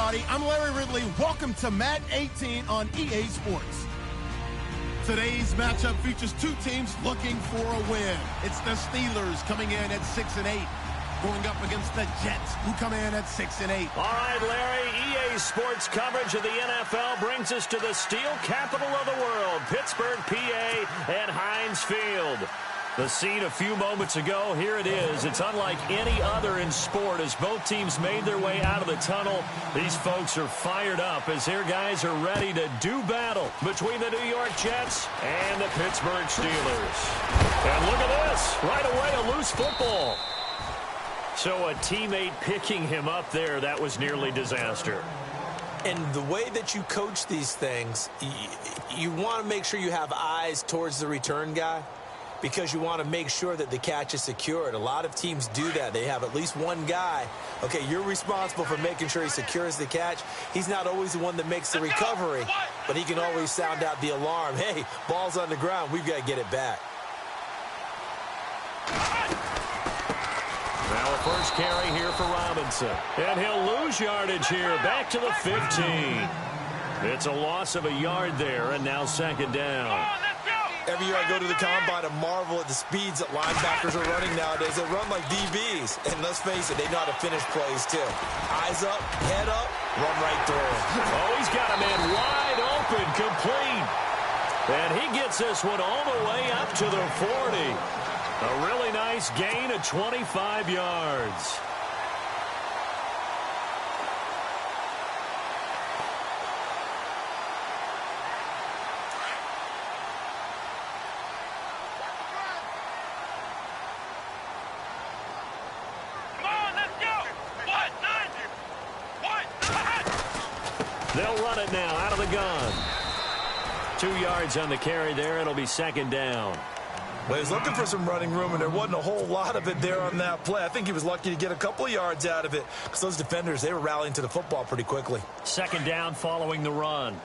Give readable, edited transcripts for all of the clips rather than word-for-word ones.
everybody. I'm Larry Ridley. Welcome to Madden 18 on EA Sports. Today's matchup features two teams looking for a win. It's the Steelers coming in at 6-8, going up against the Jets, who come in at 6-8. All right, Larry, EA Sports coverage of the NFL brings us to the steel capital of the world, Pittsburgh, PA, and Heinz Field. The scene a few moments ago, here it is. It's unlike any other in sport as both teams made their way out of the tunnel. These folks are fired up as their guys are ready to do battle between the New York Jets and the Pittsburgh Steelers. And look at this, right away a loose football. So a teammate picking him up there, that was nearly disaster. And the way that you coach these things, you want to make sure you have eyes towards the return guy, because you want to make sure that the catch is secured. A lot of teams do that. They have at least one guy. Okay, you're responsible for making sure he secures the catch. He's not always the one that makes the recovery, but he can always sound out the alarm. Hey, ball's on the ground. We've got to get it back. Now a first carry here for Robinson. And he'll lose yardage here. Back to the 15. It's a loss of a yard there, and now second down. Every year I go to the combine and marvel at the speeds that linebackers are running nowadays. They run like DBs. And let's face it, they know how to finish plays too. Eyes up, head up, run right through him. Oh, he's got a man wide open, complete. And he gets this one all the way up to the 40. A really nice gain of 25 yards. They'll run it now out of the gun. 2 yards on the carry there. It'll be second down. Well, he's looking for some running room, and there wasn't a whole lot of it there on that play. I think he was lucky to get a couple of yards out of it because those defenders, they were rallying to the football pretty quickly. Second down following the run.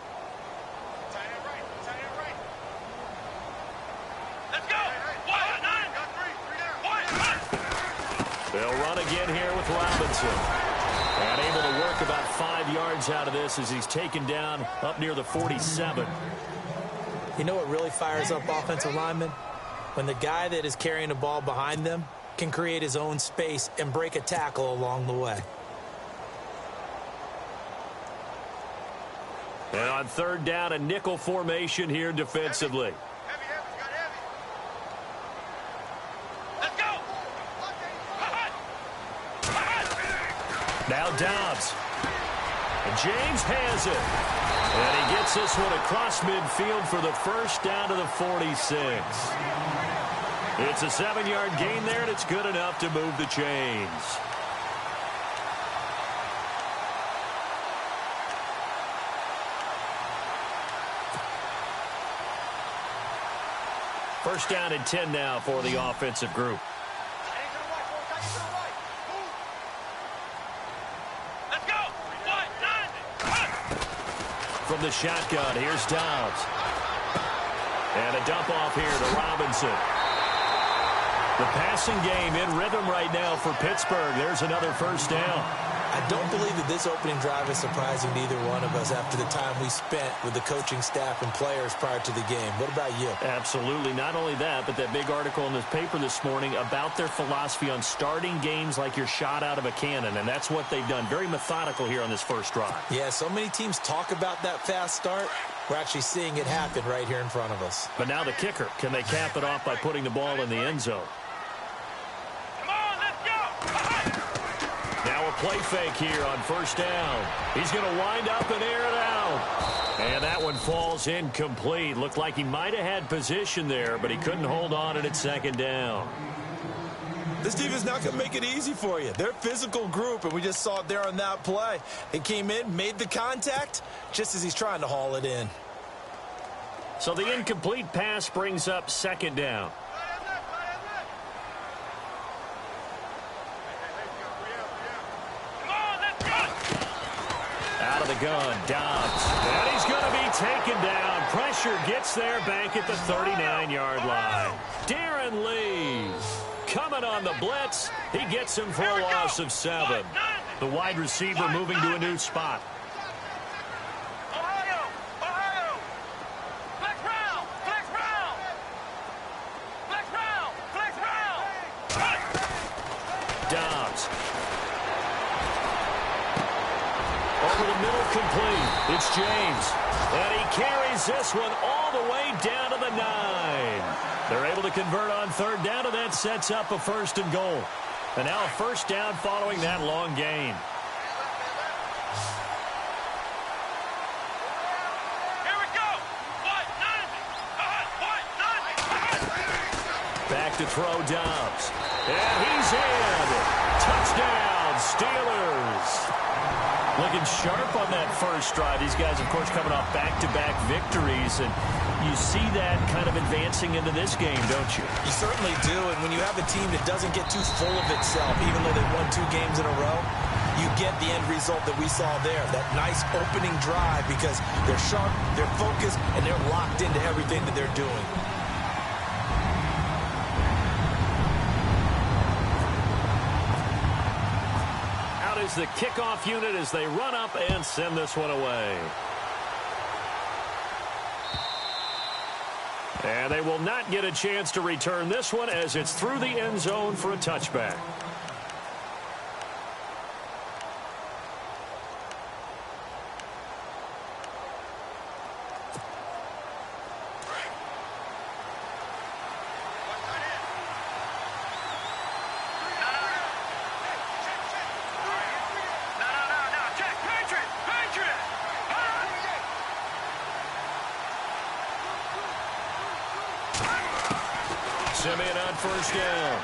Let's go. They'll run again here with Robinson. And able to work about 5 yards out of this as he's taken down up near the 47. You know what really fires up offensive linemen? When the guy that is carrying the ball behind them can create his own space and break a tackle along the way. And on third down, a nickel formation here defensively. Now Dobbs. And James has it. And he gets this one across midfield for the first down to the 46. It's a 7-yard gain there, and it's good enough to move the chains. First down and 10 now for the offensive group. From the shotgun, here's Dobbs. And a dump off here to Robinson. The passing game in rhythm right now for Pittsburgh. There's another first down. I don't believe that this opening drive is surprising to either one of us after the time we spent with the coaching staff and players prior to the game. What about you? Absolutely. Not only that, but that big article in the paper this morning about their philosophy on starting games like you're shot out of a cannon, and that's what they've done. Very methodical here on this first drive. Yeah, so many teams talk about that fast start. We're actually seeing it happen right here in front of us. But now the kicker. Can they cap it off by putting the ball in the end zone? Play fake here on first down. He's going to wind up and air it out. And that one falls incomplete. Looked like he might have had position there, but he couldn't hold on at second down. This team is not going to make it easy for you. They're a physical group, and we just saw it there on that play. He came in, made the contact, just as he's trying to haul it in. So the incomplete pass brings up second down. Out of the gun, Dobbs. And he's going to be taken down. Pressure gets there back at the 39-yard line. Darren Lee coming on the blitz. He gets him for a loss of 7. The wide receiver moving to a new spot. Dobbs. Over the middle, complete. It's James. And he carries this one all the way down to the 9. They're able to convert on third down, and that sets up a 1st and goal. And now a 1st down following that long gain. Here we go. Back to throw Dobbs. And he's in. Touchdown, Steelers. Looking sharp on that first drive. These guys, of course, coming off back-to-back victories, and you see that kind of advancing into this game, don't you? You certainly do, and when you have a team that doesn't get too full of itself, even though they won 2 games in a row, you get the end result that we saw there, that nice opening drive, because they're sharp, they're focused, and they're locked into everything that they're doing. Is the kickoff unit as they run up and send this one away. And they will not get a chance to return this one as it's through the end zone for a touchback. Simeon on 1st down.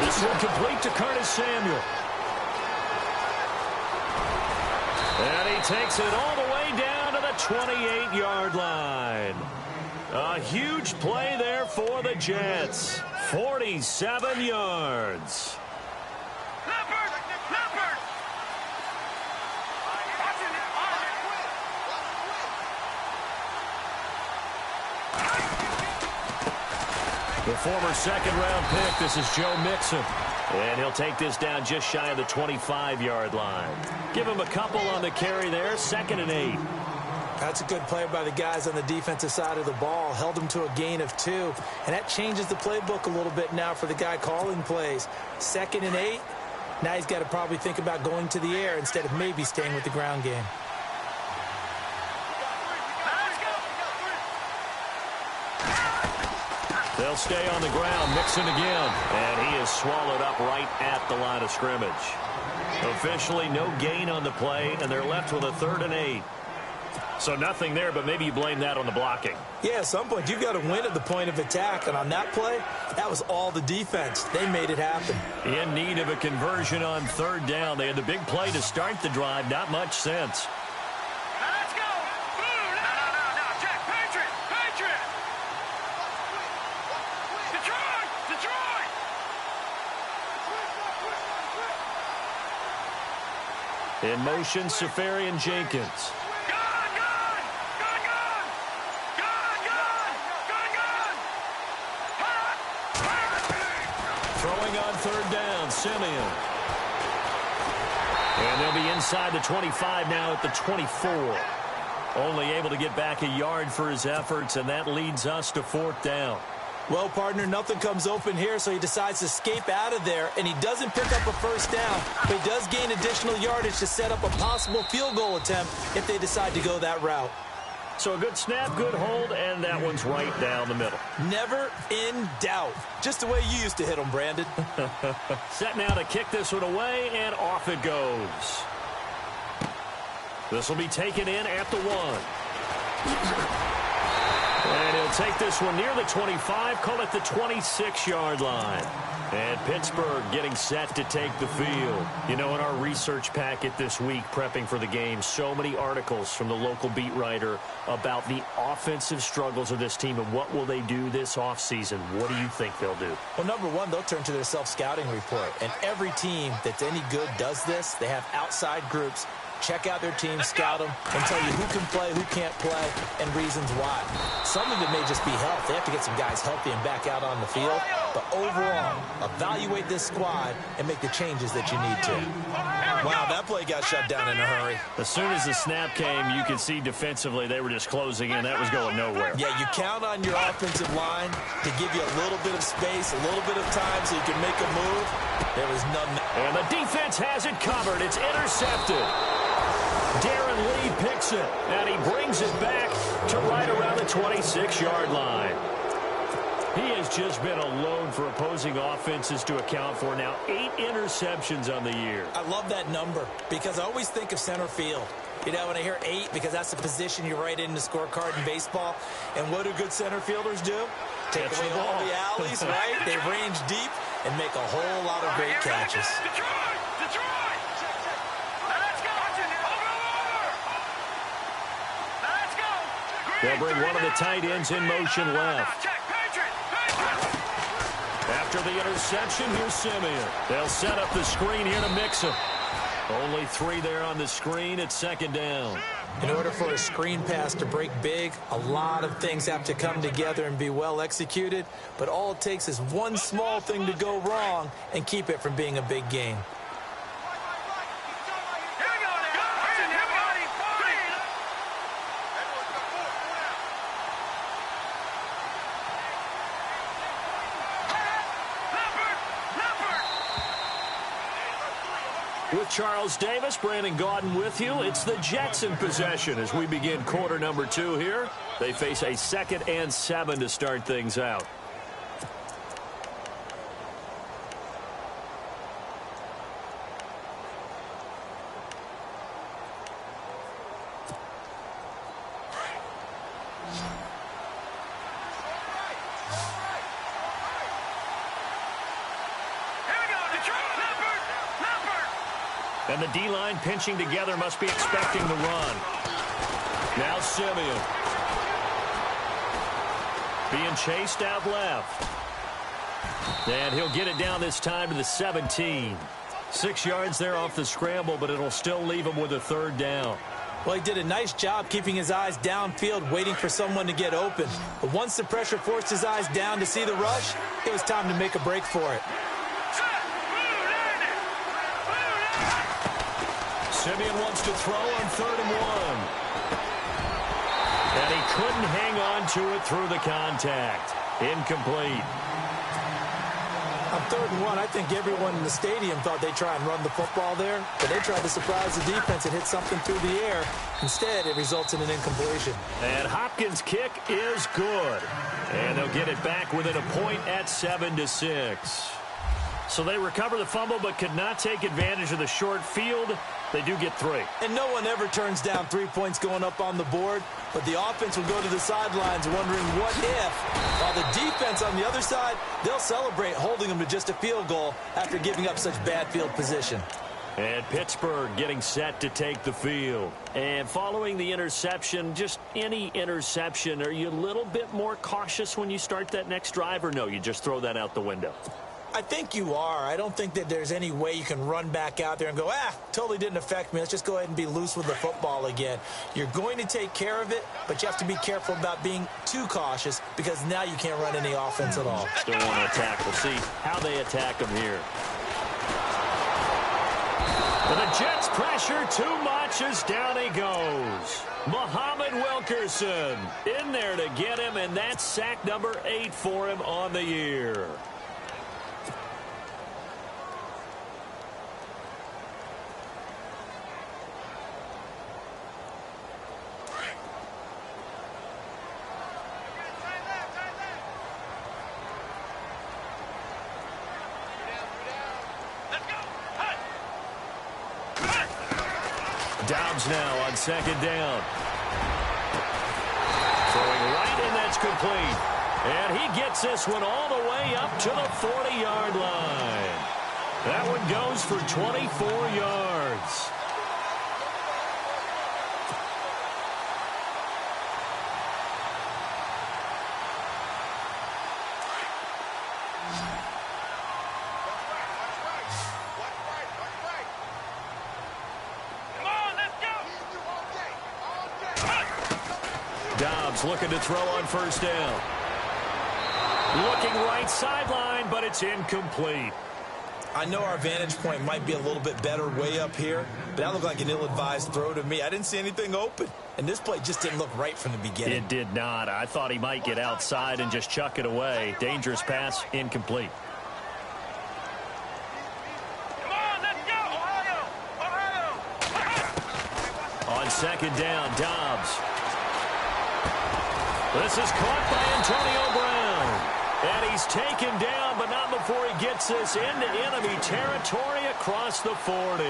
This one complete to Curtis Samuel. And he takes it all the way down to the 28-yard line. A huge play there for the Jets. 47 yards. The former 2nd-round pick, this is Joe Mixon. And he'll take this down just shy of the 25-yard line. Give him a couple on the carry there, 2nd and 8. That's a good play by the guys on the defensive side of the ball. Held him to a gain of 2. And that changes the playbook a little bit now for the guy calling plays. 2nd and 8. Now he's got to probably think about going to the air instead of maybe staying with the ground game. They'll stay on the ground. Mixon again. And he is swallowed up right at the line of scrimmage. Officially no gain on the play, and they're left with a 3rd and 8. So nothing there, but maybe you blame that on the blocking. Yeah, at some point, you've got to win at the point of attack. And on that play, that was all the defense. They made it happen. In need of a conversion on 3rd down. They had the big play to start the drive. Not much sense. Let's go. No. Check. Patriot. Detroit. In motion, Safarian Jenkins. Throwing on 3rd down, Simeon. And they'll be inside the 25 now at the 24. Only able to get back a yard for his efforts, and that leads us to 4th down. Well, partner, nothing comes open here, so he decides to escape out of there, and he doesn't pick up a 1st down, but he does gain additional yardage to set up a possible field goal attempt if they decide to go that route. So a good snap, good hold, and that one's right down the middle. Never in doubt. Just the way you used to hit them, Brandon. Set now to kick this one away, and off it goes. This will be taken in at the 1. And he'll take this one near the 25, call it the 26-yard line. And Pittsburgh getting set to take the field. You know, in our research packet this week, prepping for the game, so many articles from the local beat writer about the offensive struggles of this team and what will they do this offseason. What do you think they'll do? Well, number one, they'll turn to their self-scouting report. And every team that's any good does this. They have outside groups check out their team, scout them, and tell you who can play, who can't play, and reasons why. Some of it may just be health. They have to get some guys healthy and back out on the field. But overall, evaluate this squad and make the changes that you need to. Wow, that play got shut down in a hurry. As soon as the snap came, you could see defensively they were just closing in. That was going nowhere. Yeah, you count on your offensive line to give you a little bit of space, a little bit of time so you can make a move. There was none. And the defense has it covered. It's intercepted. Darren Lee picks it, and he brings it back to right around the 26-yard line. He has just been a load for opposing offenses to account for now. 8 interceptions on the year. I love that number because I always think of center field. You know, when I hear 8, because that's the position you write in the scorecard in baseball. And what do good center fielders do? Take away all the alleys, right? They range deep and make a whole lot of great catches. Detroit! Detroit! Now let's go! Now let's go! They'll bring one of the tight ends in motion left. Check, Patriot! Patriot! After the interception, here's Simeon. They'll set up the screen here to mix him. Only 3 there on the screen at second down. In order for a screen pass to break big, a lot of things have to come together and be well executed, but all it takes is one small thing to go wrong and keep it from being a big game. Here we go now! Everybody! With Charles Davis, Brandon Gaudin with you. It's the Jets in possession as we begin quarter number 2 here. They face a 2nd and 7 to start things out. And the D-line pinching together must be expecting the run. Now Simeon. Being chased out left. And he'll get it down this time to the 17. 6 yards there off the scramble, but it'll still leave him with a 3rd down. Well, he did a nice job keeping his eyes downfield, waiting for someone to get open. But once the pressure forced his eyes down to see the rush, it was time to make a break for it. Simeon wants to throw on 3rd and 1. And he couldn't hang on to it through the contact. Incomplete. On 3rd and 1, I think everyone in the stadium thought they'd try and run the football there, but they tried to surprise the defense and hit something through the air. Instead, it results in an incompletion. And Hopkins' kick is good. And they'll get it back within a point at 7-6. So they recover the fumble but could not take advantage of the short field. They do get 3. And no one ever turns down 3 points going up on the board, but the offense will go to the sidelines wondering what if. While the defense on the other side, they'll celebrate holding them to just a field goal after giving up such bad field position. And Pittsburgh getting set to take the field. And following the interception, just any interception, are you a little bit more cautious when you start that next drive, or no, you just throw that out the window? I think you are. I don't think that there's any way you can run back out there and go, totally didn't affect me. Let's just go ahead and be loose with the football again. You're going to take care of it, but you have to be careful about being too cautious because now you can't run any offense at all. Still want to attack. We'll see how they attack them here. But the Jets pressure too much as down he goes. Muhammad Wilkerson in there to get him, and that's sack number 8 for him on the year. Dobbs now on 2nd down. Throwing right, and that's complete. And he gets this one all the way up to the 40-yard line. That one goes for 24 yards. Come on, let's Dobbs looking to throw on first down. Looking right sideline, but it's incomplete. I know our vantage point might be a little bit better way up here, but that looked like an ill-advised throw to me. I didn't see anything open, and this play just didn't look right from the beginning. It did not. I thought he might get outside and just chuck it away. Dangerous pass, incomplete. Come on, let's go! Ohio! On second down, Dobbs. This is caught by Antonio Brown. And he's taken down, but not before he gets this into enemy territory across the 40.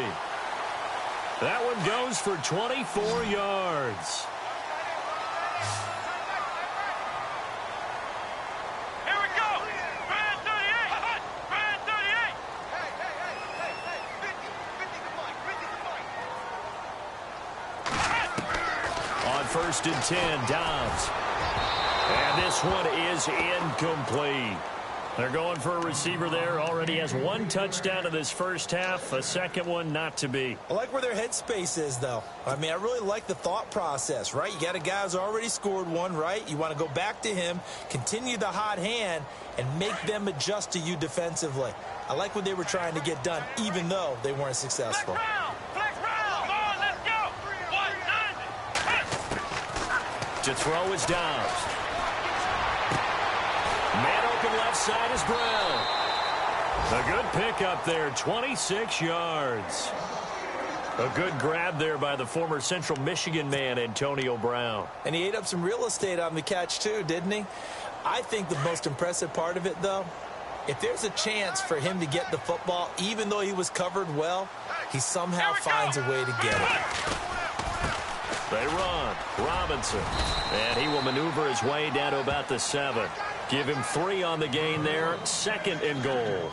That one goes for 24 yards. Here we go! Brand 38! Brand 38! On first and 10, Dobbs. And this one is incomplete. They're going for a receiver there. Already has one touchdown in this first half. A second one not to be. I like where their headspace is, though. I mean, I really like the thought process, right? You got a guy who's already scored one, right? You want to go back to him, continue the hot hand, and make them adjust to you defensively. I like what they were trying to get done, even though they weren't successful. Flex round! Come on, let's go! 190! To throw is Dobbs. Man open left side is Brown. A good pickup there, 26 yards. A good grab there by the former Central Michigan man, Antonio Brown. And he ate up some real estate on the catch, too, didn't he? I think the most impressive part of it, though, if there's a chance for him to get the football, even though he was covered well, he somehow finds a way to get it. They run. Robinson. And he will maneuver his way down to about the 7. Give him 3 on the gain there. Second and goal.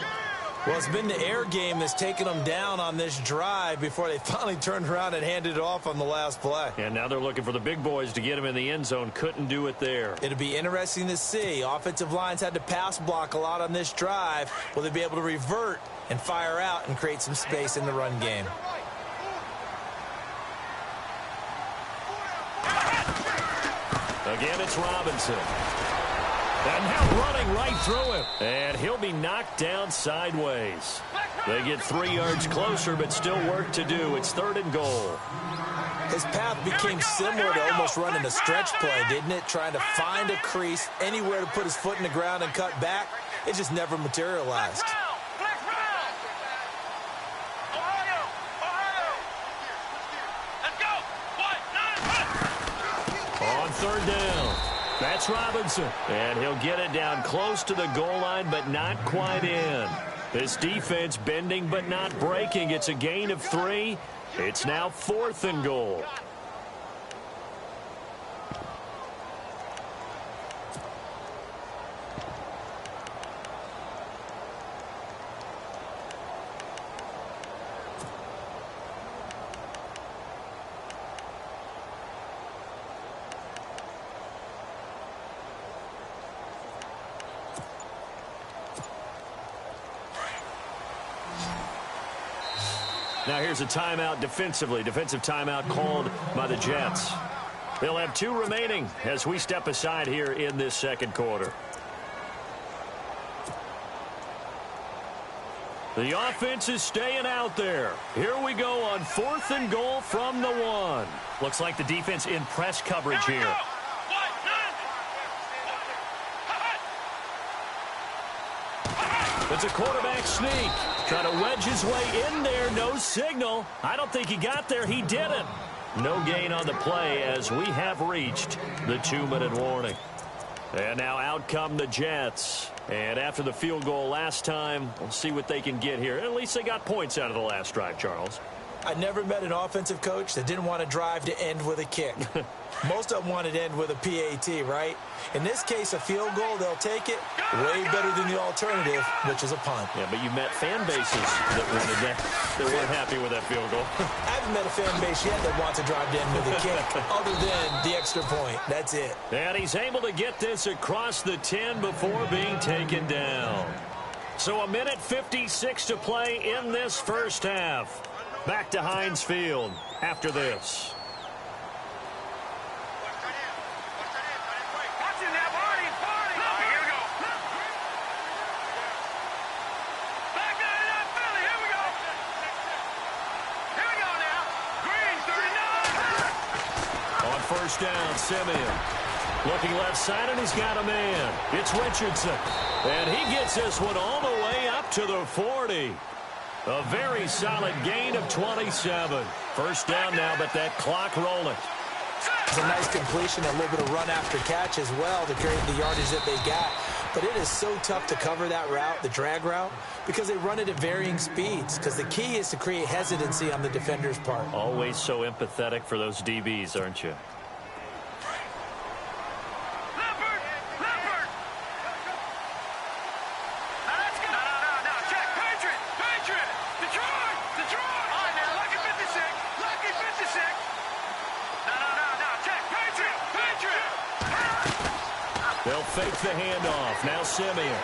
Well, it's been the air game that's taken them down on this drive before they finally turned around and handed it off on the last play. And now they're looking for the big boys to get him in the end zone. Couldn't do it there. It'll be interesting to see. Offensive lines had to pass block a lot on this drive. Will they be able to revert and fire out and create some space in the run game? Again, it's Robinson. And now running right through him. And he'll be knocked down sideways. They get 3 yards closer, but still work to do. It's third and goal. His path became similar to almost running a stretch play, didn't it? Trying to find a crease, anywhere to put his foot in the ground and cut back. It just never materialized. Flex round! Ohio! Let's go! 190! On third down. That's Robinson. And he'll get it down close to the goal line, but not quite in. This defense bending but not breaking. It's a gain of 3. It's now fourth and goal. Now here's a timeout defensively. Defensive timeout called by the Jets. They'll have 2 remaining as we step aside here in this second quarter. The offense is staying out there. Here we go on fourth and goal from the 1. Looks like the defense in press coverage here. It's a quarterback sneak. Trying to wedge his way in there. No signal. I don't think he got there. He didn't. No gain on the play as we have reached the 2-minute warning. And now out come the Jets. And after the field goal last time, we'll see what they can get here. At least they got points out of the last drive, Charles. I never met an offensive coach that didn't want to drive to end with a kick. Most of them wanted to end with a PAT, right? In this case, a field goal, they'll take it. Way better than the alternative, which is a punt. Yeah, but you met fan bases that wanted that. They weren't happy with that field goal. I haven't met a fan base yet that wants to drive to end with a kick, other than the extra point. That's it. And he's able to get this across the 10 before being taken down. So 1:56 to play in this first half. Back to Heinz Field after this. first down. Simeon looking left side, and he's got a man. It's Richardson. And he gets this one all the way up to the 40. A very solid gain of 27. First down now, but that clock rolling. It's a nice completion, a little bit of run after catch as well to create the yardage that they got. But it is so tough to cover that route, the drag route, because they run it at varying speeds. Because the key is to create hesitancy on the defender's part. Always so empathetic for those DBs, aren't you? They'll fake the handoff. Now Simeon.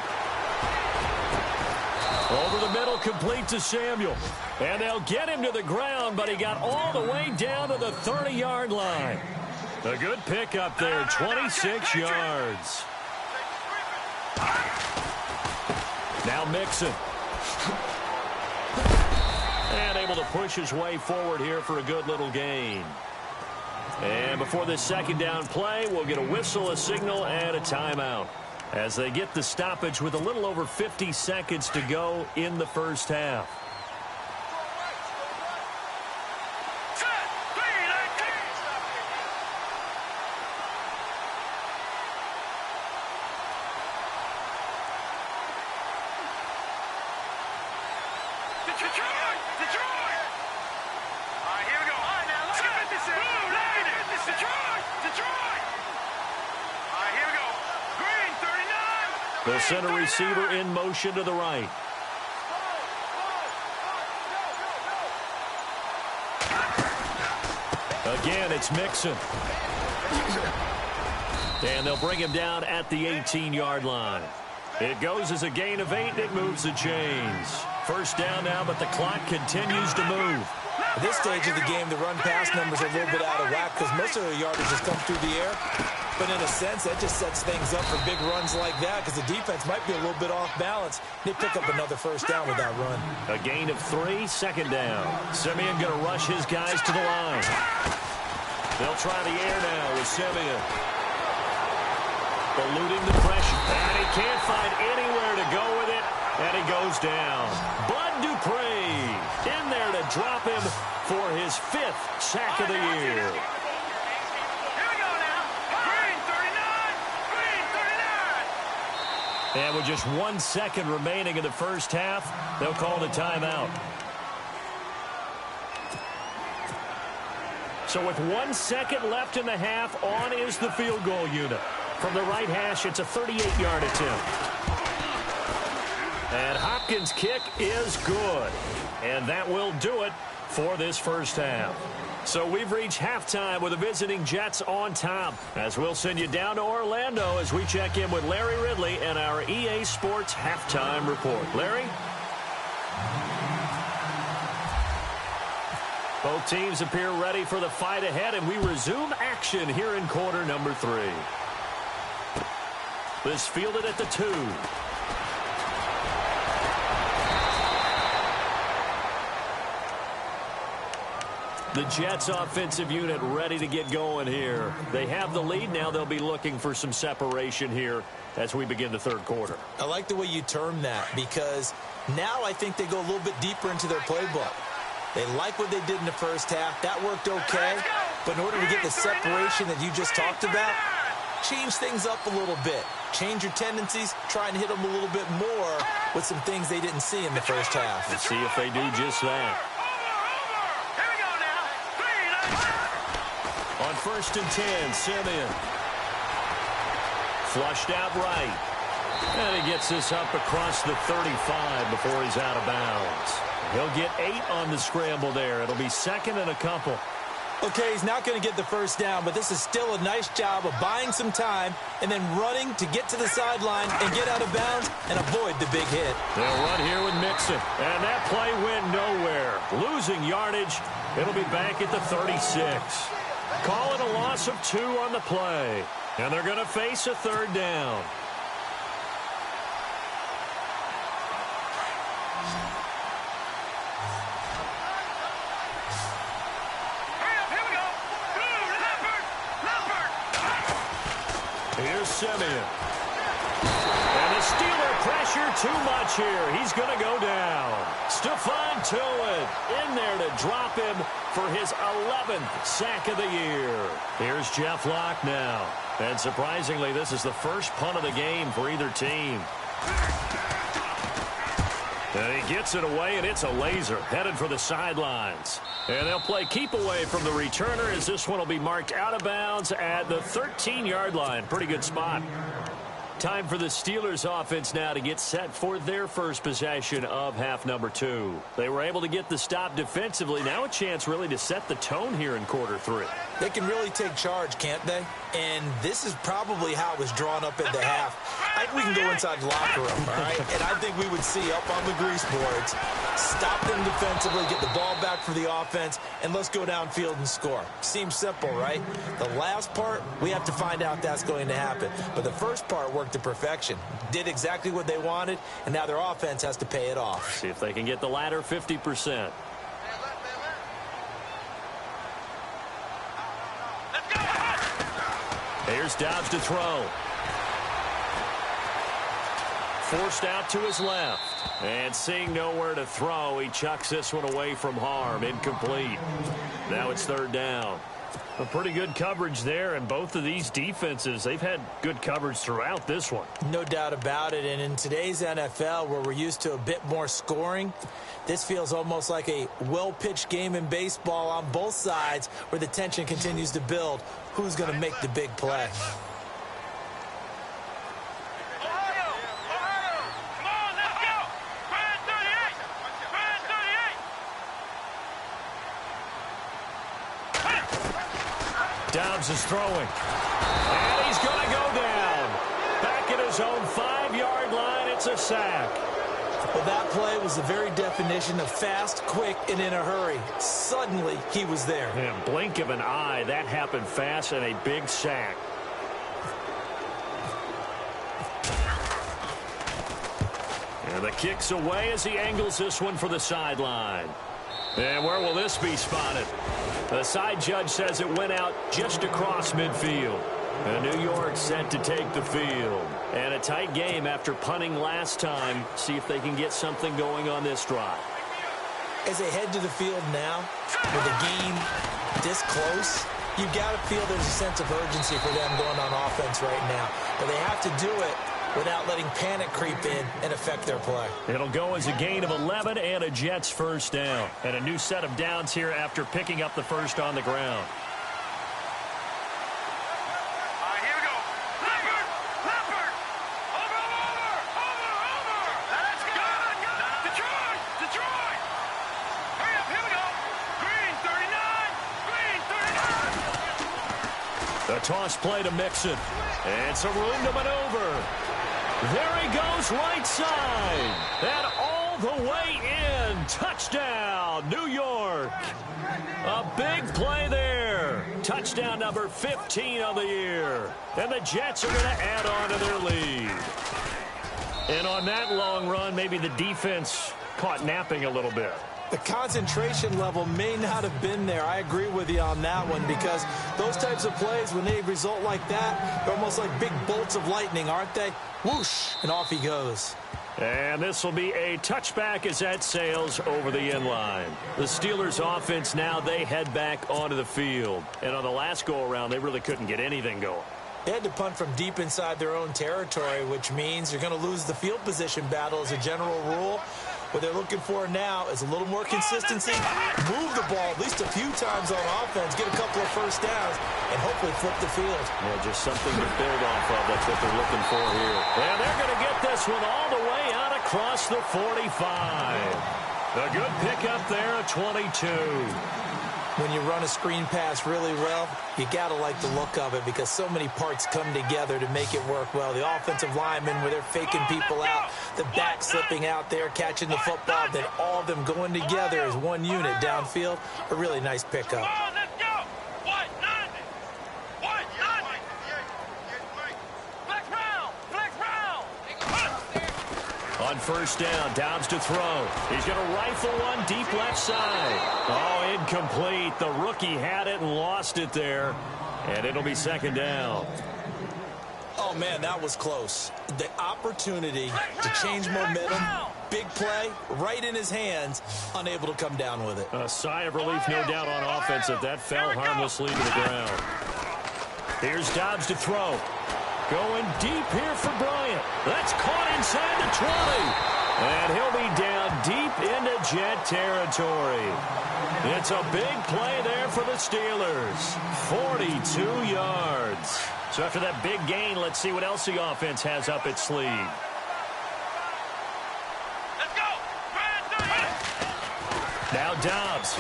Over the middle, complete to Samuel. And they'll get him to the ground, but he got all the way down to the 30-yard line. A good pickup there, 26 yards. Now Mixon. And able to push his way forward here for a good little gain. And before this second down play, we'll get a whistle, a signal, and a timeout as they get the stoppage with a little over 50 seconds to go in the first half. The center receiver in motion to the right. Again, it's Mixon. And they'll bring him down at the 18-yard line. It goes as a gain of 8, and it moves the chains. First down now, but the clock continues to move. At this stage of the game, the run-pass numbers are a little bit out of whack because most of their yardage has come through the air. But in a sense, that just sets things up for big runs like that because the defense might be a little bit off balance. They pick up another first down with that run. A gain of 3, second down. Simeon going to rush his guys to the line. They'll try the air now with Simeon. Eluding the pressure. And he can't find anywhere to go with it. And he goes down. Bud Dupree in there to drop him for his 5th sack of the year. And with just 1 second remaining in the first half, they'll call the timeout. So with 1 second left in the half, on is the field goal unit. From the right hash, it's a 38-yard attempt. And Hopkins' kick is good. And that will do it for this first half. So we've reached halftime with the visiting Jets on top. As we'll send you down to Orlando as we check in with Larry Ridley and our EA Sports Halftime Report. Larry? Both teams appear ready for the fight ahead, and we resume action here in quarter number 3. This fielded at the 2. The Jets offensive unit ready to get going here. They have the lead. Now they'll be looking for some separation here as we begin the third quarter. I like the way you term that because now I think they go a little bit deeper into their playbook. They like what they did in the first half. That worked okay. But in order to get the separation that you just talked about, change things up a little bit. Change your tendencies. Try and hit them a little bit more with some things they didn't see in the first half. Let's see if they do just that. On 1st and 10, Simeon. Flushed out right. And he gets this up across the 35 before he's out of bounds. He'll get 8 on the scramble there. It'll be second and a couple. Okay, he's not going to get the first down, but this is still a nice job of buying some time and then running to get to the sideline and get out of bounds and avoid the big hit. They'll run here with Mixon. And that play went nowhere. Losing yardage. It'll be back at the 36. Call it a loss of 2 on the play. And they're going to face a third down. Simeon. And the Steeler pressure too much here. He's going to go down. Stephon Tuitt in there to drop him for his 11th sack of the year. Here's Jeff Locke now. And surprisingly, this is the first punt of the game for either team. And he gets it away, and it's a laser headed for the sidelines. And they'll play keep away from the returner as this one will be marked out of bounds at the 13-yard line. Pretty good spot. Time for the Steelers offense now to get set for their first possession of half number 2. They were able to get the stop defensively. Now a chance really to set the tone here in quarter 3. They can really take charge, can't they? And this is probably how it was drawn up in the half. I think we can go inside the locker room, all right? And I think we would see up on the grease boards, stop them defensively, get the ball back for the offense, and let's go downfield and score. Seems simple, right? The last part, we have to find out that's going to happen. But the first part worked to perfection. Did exactly what they wanted, and now their offense has to pay it off. See if they can get the latter 50%. Here's Dobbs to throw. Forced out to his left. And seeing nowhere to throw, he chucks this one away from harm. Incomplete. Now it's third down. A pretty good coverage there, and both of these defenses, they've had good coverage throughout this one. No doubt about it, and in today's NFL, where we're used to a bit more scoring, this feels almost like a well-pitched game in baseball on both sides, where the tension continues to build. Who's going to make the big play? Dobbs is throwing. And he's going to go down. Back at his own 5-yard line, it's a sack. Well, that play was the very definition of fast, quick, and in a hurry. Suddenly, he was there. And blink of an eye, that happened fast, and a big sack. And the kick's away as he angles this one for the sideline. And where will this be spotted? The side judge says it went out just across midfield. And New York set to take the field. And a tight game after punting last time. See if they can get something going on this drive. As they head to the field now, with the game this close, you've got to feel there's a sense of urgency for them going on offense right now. But they have to do it without letting panic creep in and affect their play. It'll go as a gain of 11 and a Jets first down. And a new set of downs here after picking up the first on the ground. Here we go. Leopard! Leopard! Over! Let's go! Detroit! Detroit! Hurry up, here we go. Green 39! Green 39! The toss play to Mixon. And some room to maneuver. There he goes right side. And all the way in. Touchdown, New York. A big play there. Touchdown number 15 of the year. And the Jets are going to add on to their lead. And on that long run, maybe the defense caught napping a little bit. The concentration level may not have been there. I agree with you on that one, because those types of plays, when they result like that, they're almost like big bolts of lightning, aren't they? Whoosh, and off he goes. And this will be a touchback as that sails over the end line. The Steelers offense now, they head back onto the field. And on the last go-around, they really couldn't get anything going. They had to punt from deep inside their own territory, which means you're going to lose the field position battle as a general rule. What they're looking for now is a little more consistency, move the ball at least a few times on offense, get a couple of first downs, and hopefully flip the field. Yeah, just something to build off of. That's what they're looking for here. And they're going to get this one all the way out across the 45. A good pickup there at 22. When you run a screen pass really well, you got to like the look of it, because so many parts come together to make it work well. The offensive linemen, where they're faking people out, the back slipping out there, catching the football, then all of them going together as one unit downfield. A really nice pickup. Let's go! White 90! White 90! Flex round! Flex round! On first down, Dobbs to throw. He's going to rifle one deep left side. Oh, incomplete. The rookie had it and lost it there. And it'll be second down. Oh, man, that was close. The opportunity to change momentum, big play, right in his hands, unable to come down with it. A sigh of relief, no doubt, on offense that that fell harmlessly to the ground. Here's Dobbs to throw. Going deep here for Bryant. That's caught inside the 20. And he'll be down deep into Jet territory. It's a big play there for the Steelers. 42 yards. So after that big gain, let's see what else the offense has up its sleeve. Let's go. Now Dobbs.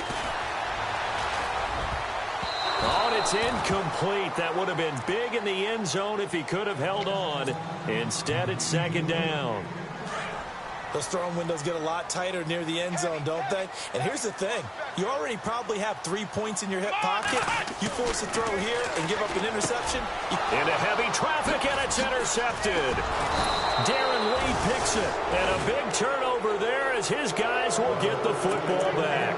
Oh, and it's incomplete. That would have been big in the end zone if he could have held on. Instead, it's second down. Those throwing windows get a lot tighter near the end zone, don't they? And here's the thing. You already probably have 3 points in your hip pocket. You force a throw here and give up an interception. Into heavy traffic, and it's intercepted. Darren Lee picks it. And a big turnover there as his guys will get the football back.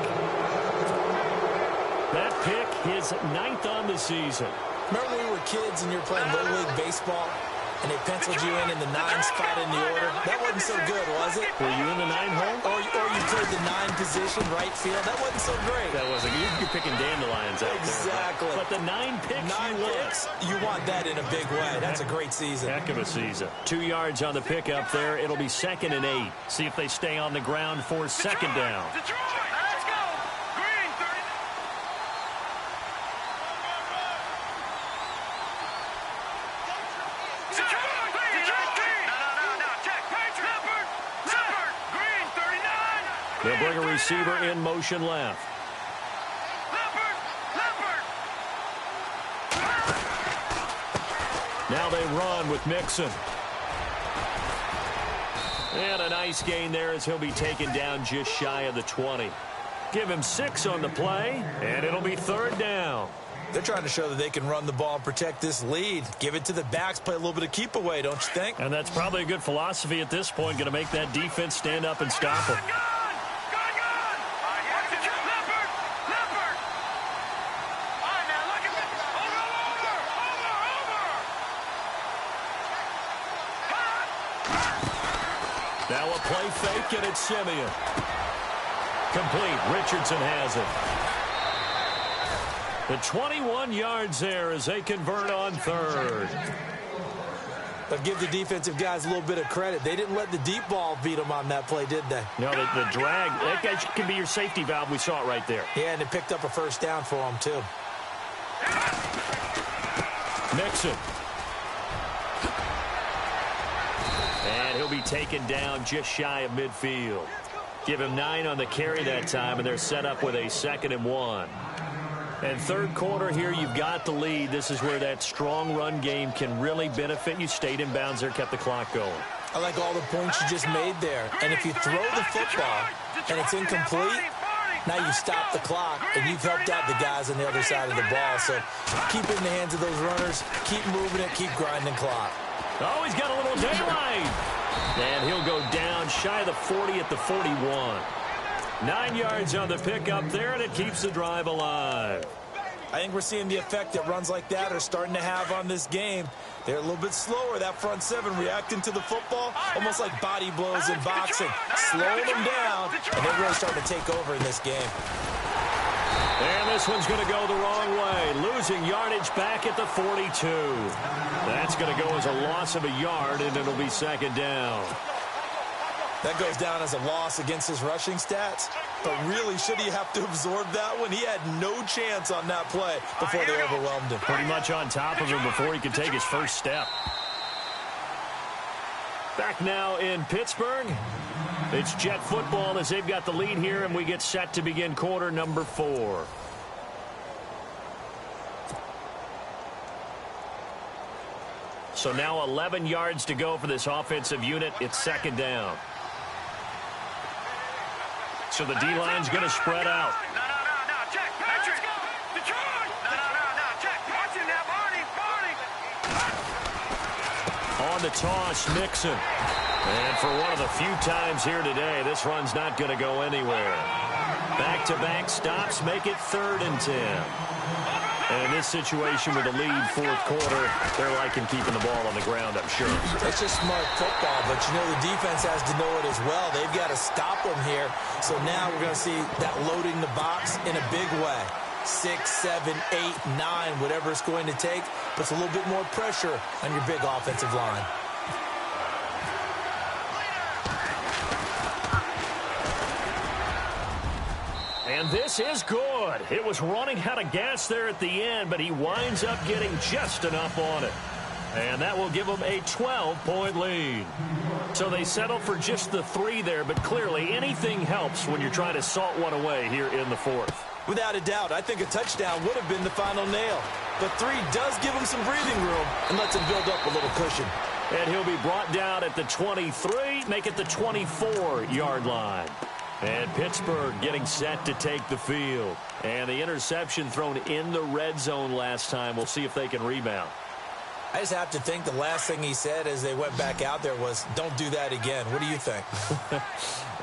That pick, his 9th on the season. Remember when we were kids and you were playing Little League Baseball? And they penciled you in the 9 spot in the order. That wasn't so good, was it? Were you in the 9 hole? Or you played the 9 position, right field. That wasn't so great. That wasn't. You're picking dandelions out exactly. there. But the 9 picks 9 picks, you want that in a big way. That's a great season. Heck of a season. 2 yards on the pickup there. It'll be 2nd and 8. See if they stay on the ground for second down. Detroit. Let's go. Green 30. They'll bring a receiver in motion left. Now they run with Mixon. And a nice gain there as he'll be taken down just shy of the 20. Give him 6 on the play, and it'll be 3rd down. They're trying to show that they can run the ball and protect this lead. Give it to the backs, play a little bit of keep away, don't you think? And that's probably a good philosophy at this point, going to make that defense stand up and stop him. Now a play fake, and it's Simeon. Complete. Richardson has it. The 21 yards there as they convert on 3rd. But give the defensive guys a little bit of credit. They didn't let the deep ball beat them on that play, did they? No, the drag, that guy can be your safety valve. We saw it right there. Yeah, and it picked up a 1st down for them, too. Mixon. And he'll be taken down just shy of midfield. Give him 9 on the carry that time, and they're set up with a 2nd and 1. And 3rd quarter here, you've got the lead. This is where that strong run game can really benefit you. Stayed in bounds there, kept the clock going. I like all the points you just made there. And if you throw the football and it's incomplete, now you stop the clock, and you've helped out the guys on the other side of the ball. So keep it in the hands of those runners. Keep moving it. Keep grinding clock. Oh, he's got a little daylight. And he'll go down shy of the 40 at the 41. 9 yards on the pickup there, and it keeps the drive alive. I think we're seeing the effect that runs like that are starting to have on this game. They're a little bit slower, that front 7, reacting to the football, almost like body blows in boxing, slowing them down, and they're really starting to take over in this game. And this one's going to go the wrong way, losing yardage back at the 42. That's going to go as a loss of a yard, and it'll be 2nd down. That goes down as a loss against his rushing stats, but really, should he have to absorb that one? He had no chance on that play before they overwhelmed him. Pretty much on top of him before he could take his first step. Back now in Pittsburgh. It's Jet football as they've got the lead here, and we get set to begin quarter number 4. So now 11 yards to go for this offensive unit. It's 2nd down. So the D-line's going to spread out. No, check. Patrick. Detroit. No, check. Watch him now, Barney. On the toss, Mixon. And for one of the few times here today, this run's not going to go anywhere. Back-to-back stops make it 3rd and 10. And in this situation with a lead fourth quarter, they're liking keeping the ball on the ground, I'm sure. It's just smart football, but you know the defense has to know it as well. They've got to stop them here. So now we're going to see that loading the box in a big way. 6, 7, 8, 9, whatever it's going to take, puts a little bit more pressure on your big offensive line. And this is good. It was running out of gas there at the end, but he winds up getting just enough on it. And that will give them a 12-point lead. So they settle for just the 3 there, but clearly anything helps when you're trying to salt one away here in the fourth. Without a doubt, I think a touchdown would have been the final nail. But 3 does give him some breathing room and lets him build up a little cushion. And he'll be brought down at the 23, make it the 24-yard line. And Pittsburgh getting set to take the field. And the interception thrown in the red zone last time. We'll see if they can rebound. I just have to think the last thing he said as they went back out there was, don't do that again. What do you think?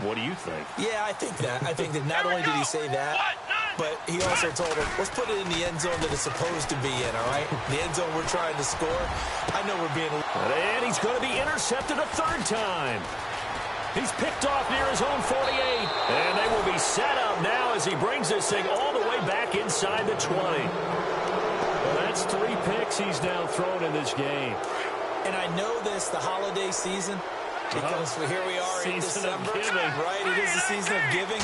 What do you think? Yeah, I think that. I think that not only did he say that, but he also told him, let's put it in the end zone that it's supposed to be in, all right? The end zone we're trying to score. I know we're being... And he's going to be intercepted a 3rd time. He's picked off near his own 48. And they will be set up now as he brings this thing all the way back inside the 20. Well, that's 3 picks he's now thrown in this game. And I know this, the holiday season, because here we are in December, right? It is the season of giving.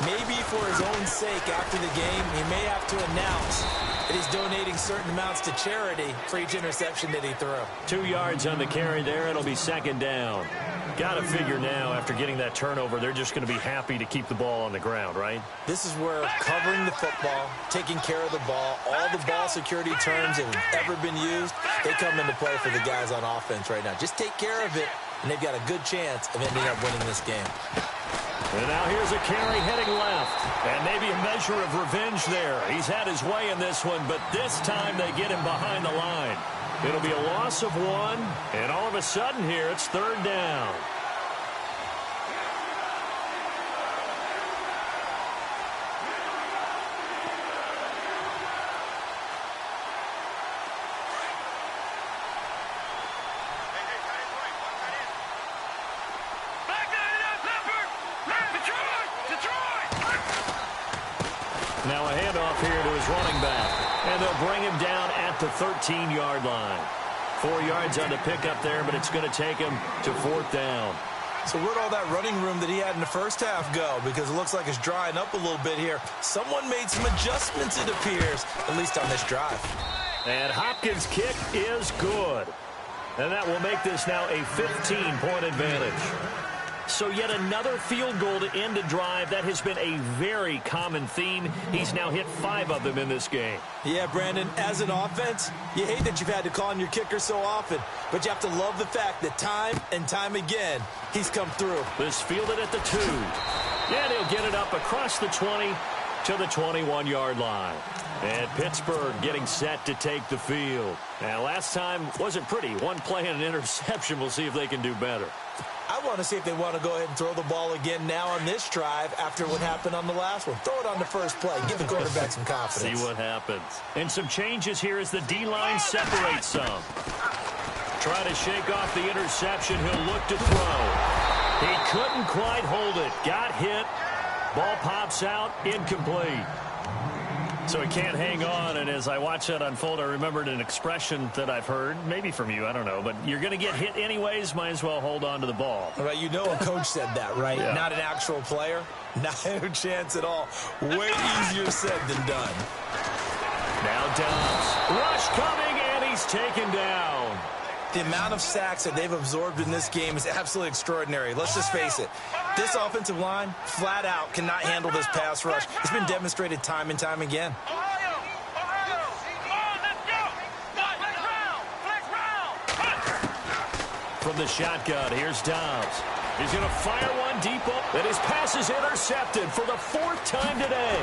Maybe for his own sake after the game, he may have to announce that he's donating certain amounts to charity for each interception that he threw. 2 yards on the carry there. It'll be 2nd down. Got to figure now, after getting that turnover, they're just going to be happy to keep the ball on the ground, right? This is where covering the football, taking care of the ball, all the ball security terms that have ever been used, they come into play for the guys on offense right now. Just take care of it, and they've got a good chance of ending up winning this game. And now here's a carry heading left. And maybe a measure of revenge there. He's had his way in this one, but this time they get him behind the line. It'll be a loss of 1, and all of a sudden here, it's 3rd down. Now a handoff here to his running back. And they'll bring him down at the 13-yard line. 4 yards on the pickup there, but it's going to take him to 4th down. So where'd all that running room that he had in the first half go? Because it looks like it's drying up a little bit here. Someone made some adjustments, it appears, at least on this drive. And Hopkins' kick is good. And that will make this now a 15-point advantage. So yet another field goal to end a drive. That has been a very common theme. He's now hit 5 of them in this game. Yeah, Brandon, as an offense, you hate that you've had to call on your kicker so often, but you have to love the fact that time and time again, he's come through. This fielded at the 2. And he'll get it up across the 20 to the 21-yard line. And Pittsburgh getting set to take the field. Now, last time wasn't pretty. 1 play and an interception. We'll see if they can do better. I want to see if they want to go ahead and throw the ball again now on this drive after what happened on the last one. Throw it on the first play. Give the quarterback some confidence. See what happens. And some changes here as the D-line separates some. Try to shake off the interception. He'll look to throw. He couldn't quite hold it. Got hit. Ball pops out. Incomplete. So he can't hang on, and as I watch that unfold, I remembered an expression that I've heard, maybe from you, I don't know, but you're going to get hit anyways, might as well hold on to the ball. All right, you know a coach said that, right? Yeah. Not an actual player. Not a chance at all. Way easier said than done. Now Dobbs. Rush coming, and he's taken down. The amount of sacks that they've absorbed in this game is absolutely extraordinary. Let's just face it. This offensive line, flat out, cannot handle this pass rush. It's been demonstrated time and time again. From the shotgun, here's Dobbs. He's going to fire one deep up, and his pass is intercepted for the 4th time today.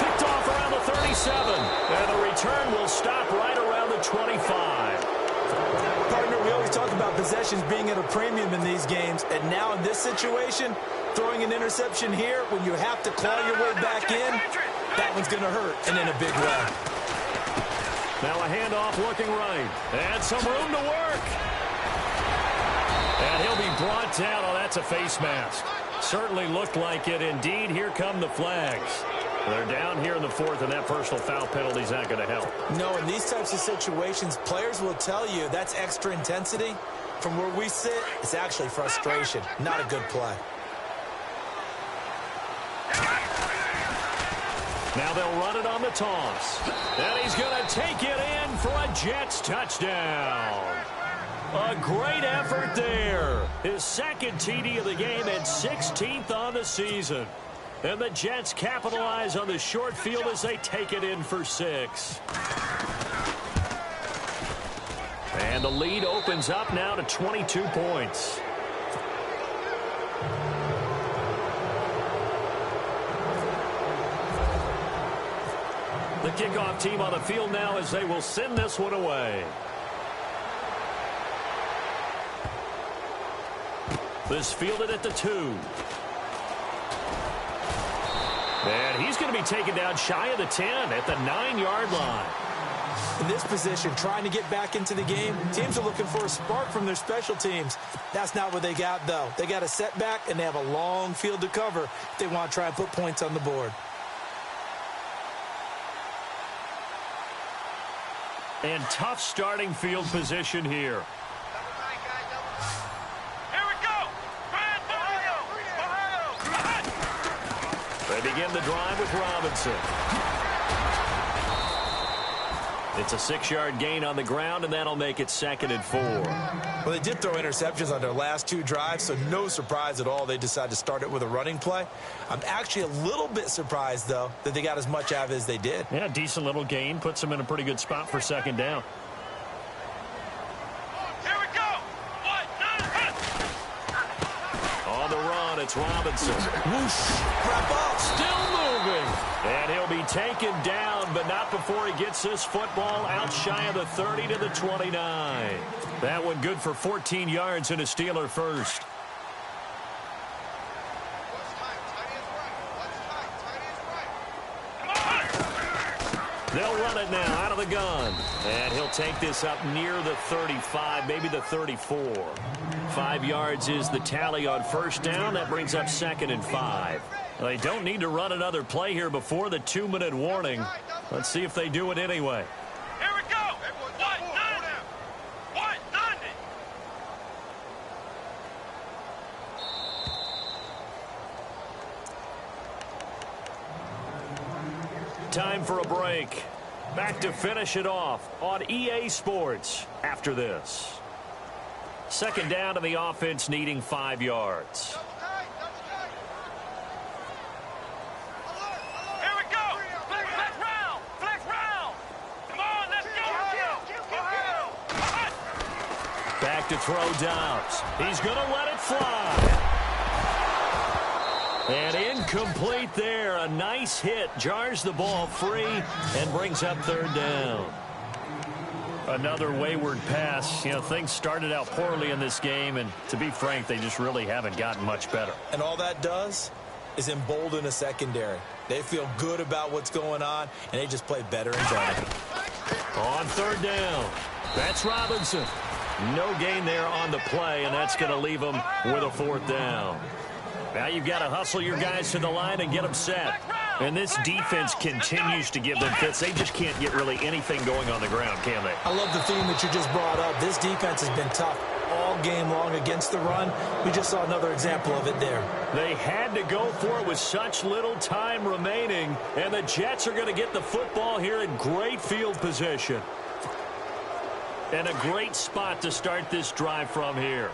Picked off around the 37, and the return will stop right around the 25. Partner, we always talk about possessions being at a premium in these games, and now in this situation, throwing an interception here when you have to claw your way back in, that one's going to hurt, and in a big way. Now a handoff looking right. And some room to work. And he'll be brought down. Oh, that's a face mask. Certainly looked like it. Indeed, here come the flags. They're down here in the fourth, and that personal foul penalty is not going to help. No, in these types of situations, players will tell you that's extra intensity. From where we sit, it's actually frustration. Not a good play. Now they'll run it on the toss. And he's going to take it in for a Jets touchdown. A great effort there. His second TD of the game and 16th on the season. And the Jets capitalize on the short field as they take it in for 6. And the lead opens up now to 22 points. The kickoff team on the field now as they will send this one away. This fielded at the 2. And he's going to be taken down shy of the 10 at the 9-yard line. In this position, trying to get back into the game, teams are looking for a spark from their special teams. That's not what they got, though. They got a setback, and they have a long field to cover if they want to try and put points on the board. And tough starting field position here. They begin the drive with Robinson. It's a 6-yard gain on the ground, and that'll make it 2nd and 4. Well, they did throw interceptions on their last 2 drives, so no surprise at all they decided to start it with a running play. I'm actually a little bit surprised, though, that they got as much out of it as they did. Yeah, decent little gain. Puts them in a pretty good spot for 2nd down. Here we go. On the run, it's Robinson. Whoosh! Wrap up! Still moving. And he'll be taken down, but not before he gets this football out shy of the 30 to the 29. That one good for 14 yards and a Steeler first. They'll run it now out of the gun. And he'll take this up near the 35, maybe the 34. 5 yards is the tally on first down. That brings up 2nd and 5. Well, they don't need to run another play here before the 2-minute warning. Let's see if they do it anyway. Here we go. What? Time for a break. Back to finish it off on EA Sports after this. 2nd down to the offense needing 5 yards. Here we go. Flex round. Come on, let's go. Back to throw Dobbs. He's going to let it fly. And incomplete there. A nice hit. Jars the ball free and brings up 3rd down. Another wayward pass. You know, things started out poorly in this game, and to be frank, they just really haven't gotten much better. And all that does is embolden a secondary. They feel good about what's going on, and they just play better and better. On 3rd down, that's Robinson. No gain there on the play, and that's going to leave them with a 4th down. Now you've got to hustle your guys to the line and get them set. And this defense continues to give them fits. They just can't get really anything going on the ground, can they? I love the theme that you just brought up. This defense has been tough all game long against the run. We just saw another example of it there. They had to go for it with such little time remaining, and the Jets are going to get the football here in great field position. And a great spot to start this drive from here.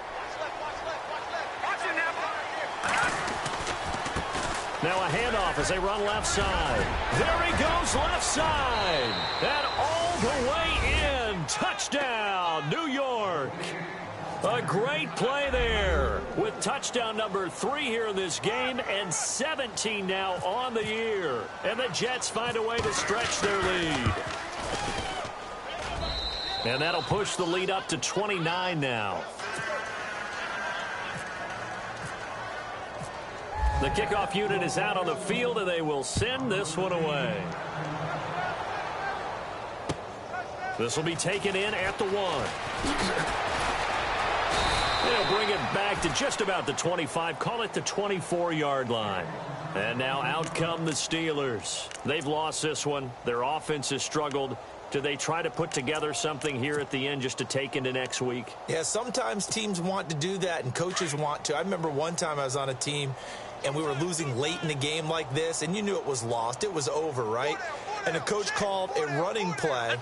Now a handoff as they run left side. There he goes left side. And all the way in. Touchdown, New York. A great play there with touchdown number 3 here in this game and 17 now on the year. And the Jets find a way to stretch their lead. And that'll push the lead up to 29 now. The kickoff unit is out on the field, and they will send this one away. This will be taken in at the 1. They'll bring it back to just about the 25, call it the 24-yard line. And now out come the Steelers. They've lost this one. Their offense has struggled. Do they try to put together something here at the end just to take into next week? Yeah, sometimes teams want to do that and coaches want to. I remember one time I was on a team and we were losing late in a game like this, and you knew it was lost. It was over, right? And the coach called a running play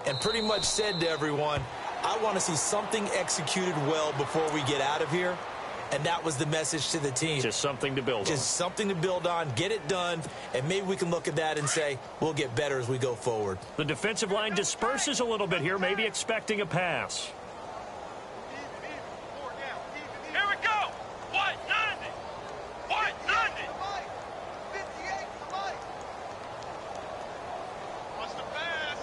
and pretty much said to everyone, I want to see something executed well before we get out of here. And that was the message to the team. Just something to build on. Just something to build on, get it done, and maybe we can look at that and say, we'll get better as we go forward. The defensive line disperses a little bit here, maybe expecting a pass. Here we go. What? 90. What? 90. What's the pass?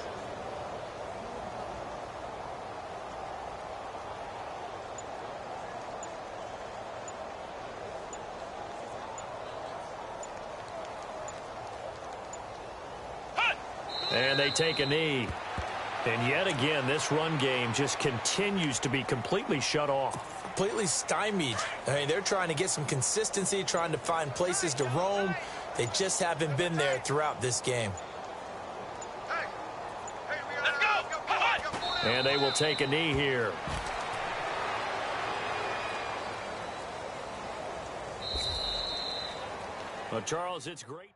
And they take a knee. And yet again, this run game just continues to be completely shut off. Completely stymied. I mean, they're trying to get some consistency, trying to find places to roam. They just haven't been there throughout this game. Let's go. And they will take a knee here. Well, Charles, it's great.